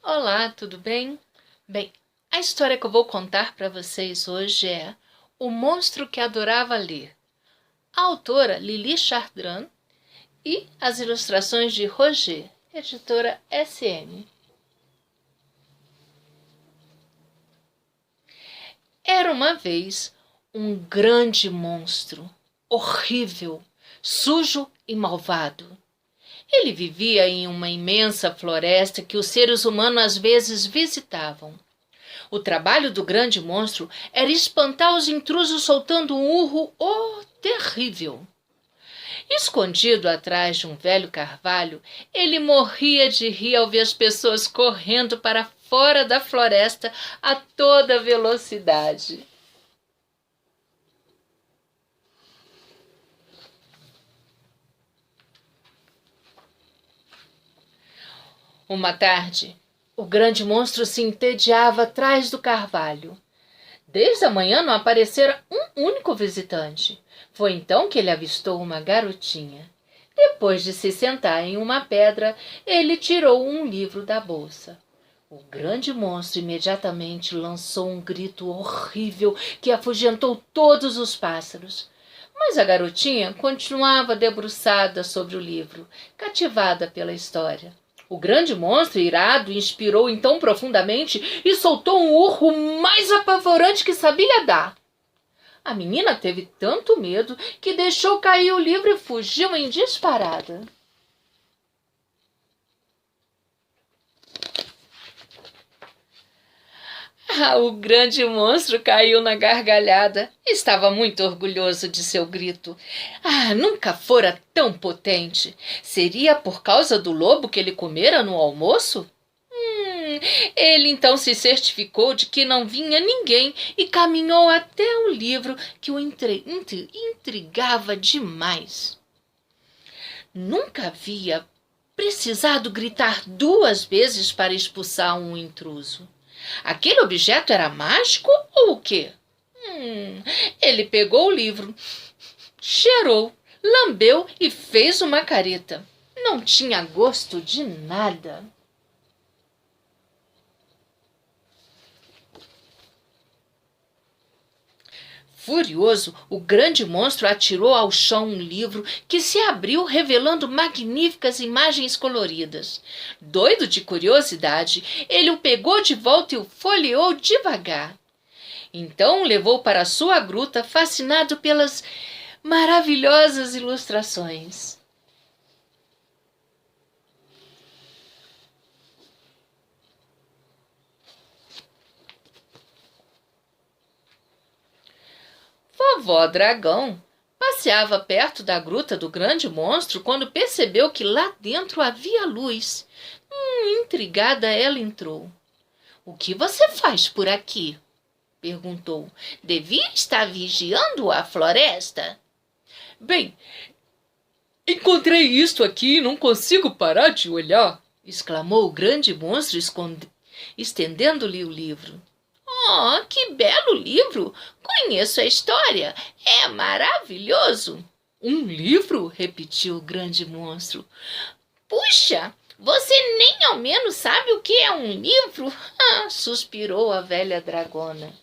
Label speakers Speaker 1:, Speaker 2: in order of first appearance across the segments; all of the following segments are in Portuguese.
Speaker 1: Olá, tudo bem? Bem, a história que eu vou contar para vocês hoje é O Monstro que Adorava Ler. A autora Lili Chardin e as ilustrações de Roger, editora SM. Era uma vez um grande monstro, horrível, sujo e malvado. Ele vivia em uma imensa floresta que os seres humanos às vezes visitavam. O trabalho do grande monstro era espantar os intrusos soltando um urro terrível. Escondido atrás de um velho carvalho, ele morria de rir ao ver as pessoas correndo para fora da floresta a toda velocidade. Uma tarde, o grande monstro se entediava atrás do carvalho. Desde a manhã não aparecera um único visitante. Foi então que ele avistou uma garotinha. Depois de se sentar em uma pedra, ele tirou um livro da bolsa. O grande monstro imediatamente lançou um grito horrível que afugentou todos os pássaros. Mas a garotinha continuava debruçada sobre o livro, cativada pela história. O grande monstro, irado, inspirou então profundamente e soltou um urro mais apavorante que sabia dar. A menina teve tanto medo que deixou cair o livro e fugiu em disparada. O grande monstro caiu na gargalhada. Estava muito orgulhoso de seu grito. Nunca fora tão potente. Seria por causa do lobo que ele comera no almoço? Ele então se certificou de que não vinha ninguém e caminhou até o livro que o intrigava demais. Nunca havia precisado gritar 2 vezes para expulsar um intruso. Aquele objeto era mágico ou o quê? Ele pegou o livro, cheirou, lambeu e fez uma careta. Não tinha gosto de nada. Furioso, o grande monstro atirou ao chão um livro que se abriu revelando magníficas imagens coloridas. Doido de curiosidade, ele o pegou de volta e o folheou devagar. Então o levou para sua gruta, fascinado pelas maravilhosas ilustrações. Vovó Dragão passeava perto da gruta do grande monstro quando percebeu que lá dentro havia luz. Intrigada, ela entrou. "O que você faz por aqui?" perguntou. "Devia estar vigiando a floresta." "Bem, encontrei isto aqui e não consigo parar de olhar", exclamou o grande monstro, estendendo-lhe o livro. "Oh, que belo livro! Conheço a história. É maravilhoso." "Um livro?" repetiu o grande monstro. "Puxa, você nem ao menos sabe o que é um livro?" Suspirou a velha dragona.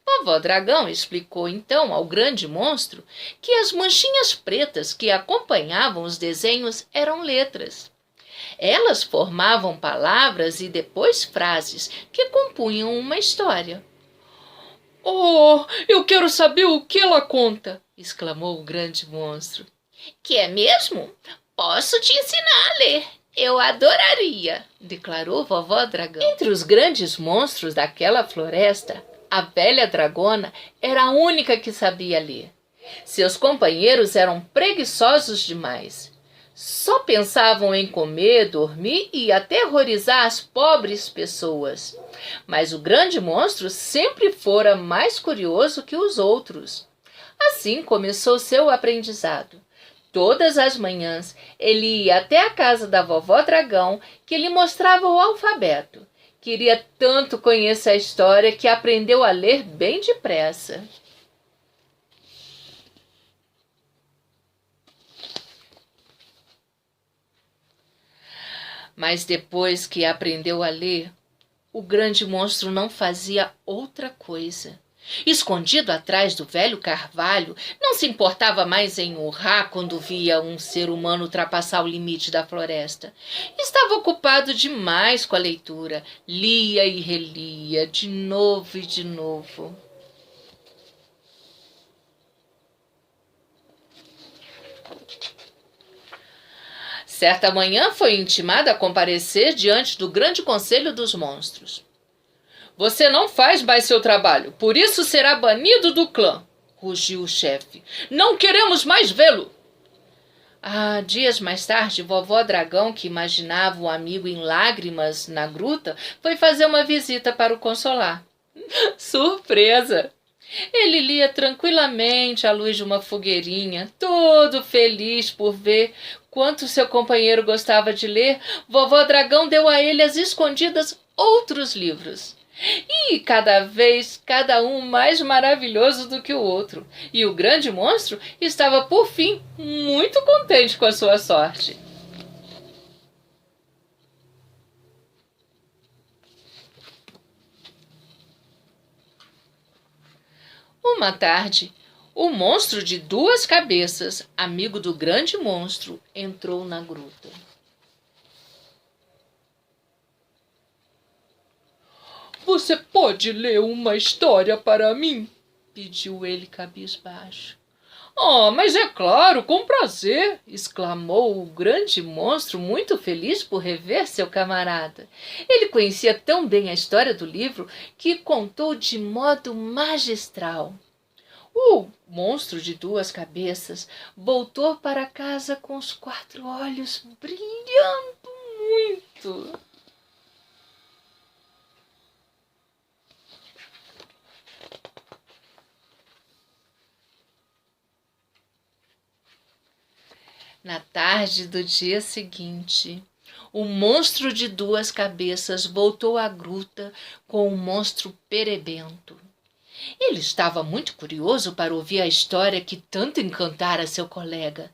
Speaker 1: Vovó Dragão explicou então ao grande monstro que as manchinhas pretas que acompanhavam os desenhos eram letras. Elas formavam palavras e depois frases que compunham uma história. "Oh, eu quero saber o que ela conta!" exclamou o grande monstro. "Que é mesmo? Posso te ensinar a ler. Eu adoraria", declarou vovó Dragão. Entre os grandes monstros daquela floresta, a velha dragona era a única que sabia ler. Seus companheiros eram preguiçosos demais. Só pensavam em comer, dormir e aterrorizar as pobres pessoas. Mas o grande monstro sempre fora mais curioso que os outros. Assim começou seu aprendizado. Todas as manhãs ele ia até a casa da vovó Dragão, que lhe mostrava o alfabeto. Queria tanto conhecer a história que aprendeu a ler bem depressa. Mas depois que aprendeu a ler, o grande monstro não fazia outra coisa. Escondido atrás do velho carvalho, não se importava mais em urrar quando via um ser humano ultrapassar o limite da floresta. Estava ocupado demais com a leitura. Lia e relia, de novo e de novo. Certa manhã foi intimada a comparecer diante do grande conselho dos monstros. Você não faz mais seu trabalho, por isso será banido do clã, rugiu o chefe. Não queremos mais vê-lo. Dias mais tarde, vovó Dragão, que imaginava o amigo em lágrimas na gruta, foi fazer uma visita para o consolar. Surpresa! Ele lia tranquilamente à luz de uma fogueirinha, todo feliz por ver quanto seu companheiro gostava de ler. Vovó Dragão deu a ele às escondidas outros livros. E cada um mais maravilhoso do que o outro. E o grande monstro estava, por fim, muito contente com a sua sorte. Uma tarde, o monstro de duas cabeças, amigo do grande monstro, entrou na gruta. Você pode ler uma história para mim? Pediu ele cabisbaixo. Mas é claro, com prazer! Exclamou o grande monstro, muito feliz por rever seu camarada. Ele conhecia tão bem a história do livro que contou de modo magistral. O monstro de duas cabeças voltou para casa com os 4 olhos brilhando muito. Na tarde do dia seguinte, o monstro de duas cabeças voltou à gruta com o monstro perebento. Ele estava muito curioso para ouvir a história que tanto encantara seu colega.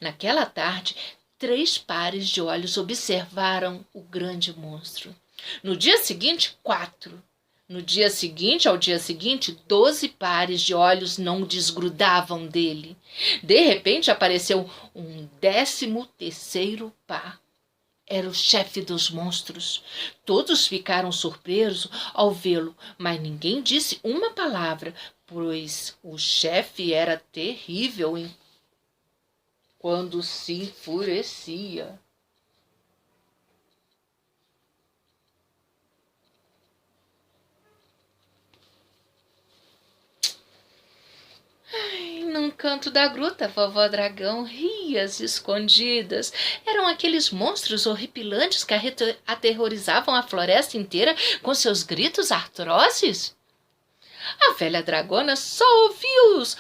Speaker 1: Naquela tarde, 3 pares de olhos observaram o grande monstro. No dia seguinte, 4. No dia seguinte, ao dia seguinte, 12 pares de olhos não desgrudavam dele. De repente apareceu um 13º par. Era o chefe dos monstros. Todos ficaram surpresos ao vê-lo, mas ninguém disse uma palavra, pois o chefe era terrível quando se enfurecia. Num canto da gruta, vovó Dragão ria às escondidas. Eram aqueles monstros horripilantes que aterrorizavam a floresta inteira com seus gritos atrozes. A velha dragona só ouviu-os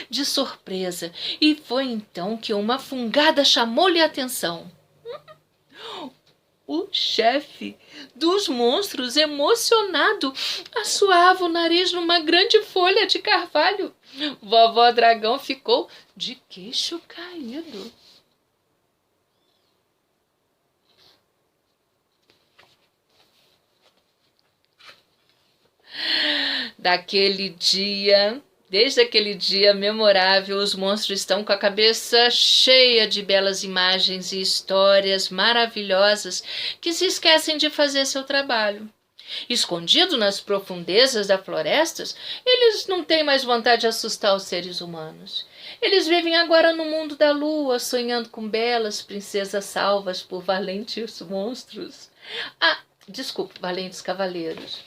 Speaker 1: de surpresa, e foi então que uma fungada chamou-lhe a atenção. O chefe dos monstros, emocionado, assoava o nariz numa grande folha de carvalho. Vovó Dragão ficou de queixo caído. Desde aquele dia memorável, os monstros estão com a cabeça cheia de belas imagens e histórias maravilhosas que se esquecem de fazer seu trabalho. Escondido nas profundezas das florestas, eles não têm mais vontade de assustar os seres humanos. Eles vivem agora no mundo da lua, sonhando com belas princesas salvas por valentes monstros. Valentes cavaleiros.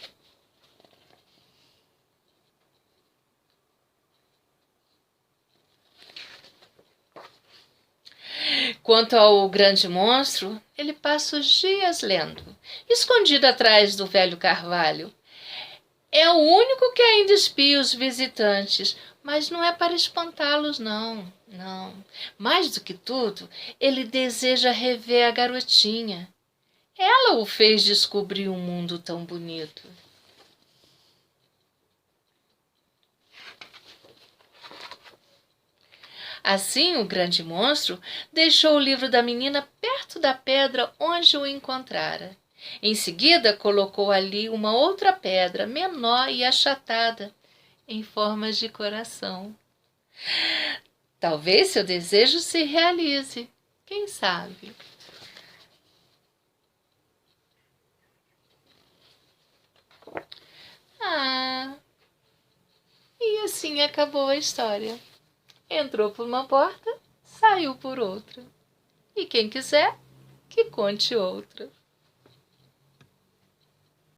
Speaker 1: Quanto ao grande monstro, ele passa os dias lendo, escondido atrás do velho carvalho. É o único que ainda espia os visitantes, mas não é para espantá-los, não. Mais do que tudo, ele deseja rever a garotinha. Ela o fez descobrir um mundo tão bonito. Assim, o grande monstro deixou o livro da menina perto da pedra onde o encontrara. Em seguida, colocou ali uma outra pedra, menor e achatada, em formas de coração. Talvez seu desejo se realize. Quem sabe? Ah, e assim acabou a história. Entrou por uma porta, saiu por outra. E quem quiser, que conte outra.